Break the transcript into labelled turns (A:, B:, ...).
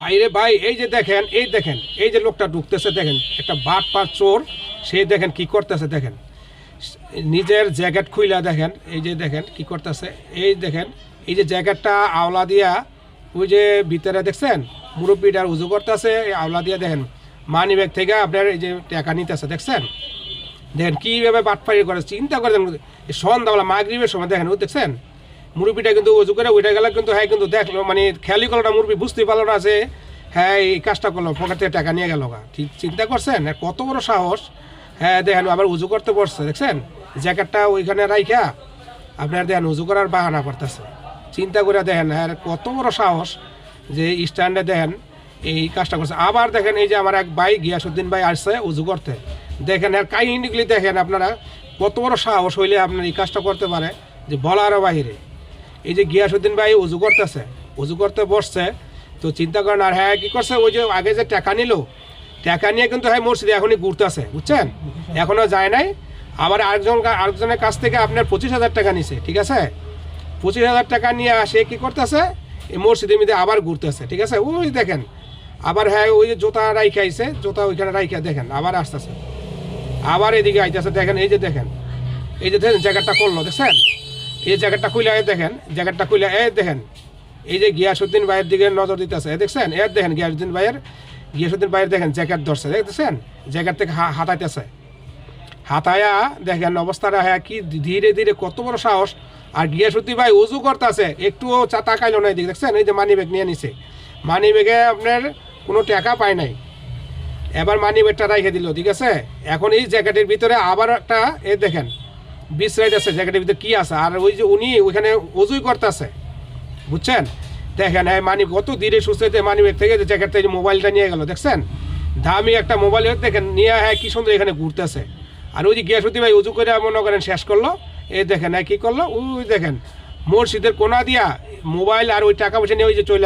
A: আইরে ভাই, এই যে দেখেন, এই যে লোকটা ঢুকতেছে, দেখেন একটা বাটপার চোর। সে দেখেন কি করতেছে, দেখেন নিজের জ্যাকেট খুইলা, দেখেন এই যে দেখেন কি করতেছে। এই দেখেন এই যে জ্যাকেটটা আওলা দিয়া, ওই যে ভিতরে দেখছেন মুরব্বীটার উজু করতেছে, আওলা দিয়া দেখেন মানি ব্যাগ থেকে আপনার এই যে টাকা নিতেছে, দেখছেন দেখেন কীভাবে বাটপাড়ি করে। চিন্তা করে দেখেন সন্ধ্যাবেলা মাগরিবের সময় দেখেন, ও দেখছেন মুরব্বীটা কিন্তু উজু করে উঠে গেলে কিন্তু হ্যাঁ কিন্তু দেখলো, মানে খেয়ালি করলো না, মুরব্বী বুঝতেই পারলো না যে হ্যাঁ এই কাজটা করলো, পকেট থেকে টাকা নিয়ে গেল। ঠিক চিন্তা করছেন কত বড় সাহস। হ্যাঁ দেখেন আবার উজু করতে বসছে, দেখছেন জ্যাকেটটা ওইখানে রাইখা আপনার দেখেন উজু করার বাহানা করতেছে। চিন্তা করে দেখেন হ্যাঁ কত বড় সাহস যে স্ট্যান্ডে দেখেন এই কাজটা করছে। আবার দেখেন এই যে আমার এক ভাই গিয়াসুদ্দিন ভাই আসছে উজু করতে, দেখেন আর কাহিনীগুলি দেখেন আপনারা, কত বড় সাহস হইলে আপনার এই কাজটা করতে পারে যে বলারও বাহিরে। এই যে গিয়াসুদ্দিন ভাই উজু করতেছে, উজু করতে বসছে, তো চিন্তা করেন আর হ্যাঁ কী করছে, ওই যে আগে যে টাকা নিল, টাকা নিয়ে কিন্তু হ্যাঁ মসজিদে এখনই ঘুরতেছে, বুঝছেন এখনও যায় নাই। আবার আরেকজনের কাছ থেকে আপনার 25,000 টাকা নিছে, ঠিক আছে 25,000 টাকা নিয়ে সে কী করতেছে, এই মসজিদের মধ্যে আবার ঘুরতেছে, ঠিক আছে। ওই দেখেন আবার হ্যাঁ ওই যে জুতা রাইখা আইছে, জুতা ওইখানে রাইখা দেখেন আবার আসতেছে, আবার এদিকে আইতেছে, দেখেন এই যে দেখেন জ্যাকেটটা করলো, দেখছেন এই জ্যাকেটটা খুলে দেখেন, জ্যাকেটটা খুলে দেখেন এই যে গিয়াসুদ্দিন ভাইয়ের দিকে নজর দিতেছে, দেখছেন দেখেন গিয়াসুদ্দিন ভাইয়ের দেখেন জ্যাকেট ধরছে, দেখতেছেন জ্যাকেট থেকে হাতাইতেছে, হাতায়া দেখেন অবস্থাটা হ্যাঁ কি ধীরে ধীরে, কত বড় সাহস। আর গিয়াসুদ্দিন ভাই উজু করতেছে, একটুও তাকাইলো না এদিকে, দেখছেন এই যে মানি ব্যাগ নিয়ে নিছে, মানি ব্যাগে আপনার কোনো টাকা পায় নাই, এবার মানি ব্যাগটা রেখে দিল, ঠিক আছে। এখন এই জ্যাকেটের ভিতরে আবার একটা দেখেন বিশ্রাইট আছে, জ্যাকেটের ভিতরে কী আছে, আর ওই যে উনি ওইখানে উজুই করতেছে, বুঝছেন দেখেন হ্যাঁ মানি কত ধীরে সুস্থতে মানি ব্যাগ থেকে জ্যাকেট থেকে মোবাইলটা নিয়ে গেল, দেখছেন দামি একটা মোবাইল দেখেন নিয়ে হ্যাঁ কী সুন্দর এখানে ঘুরতেছে। আর ওই যে গিয়াসুদ্দিন ভাই উজু করে মনে করেন শেষ করলো, দেখেন হ্যাঁ কী করলো, ওই দেখেন মসজিদের কোনা দিয়া মোবাইল আর ওই টাকা পয়সা নিয়ে ওই যে চলে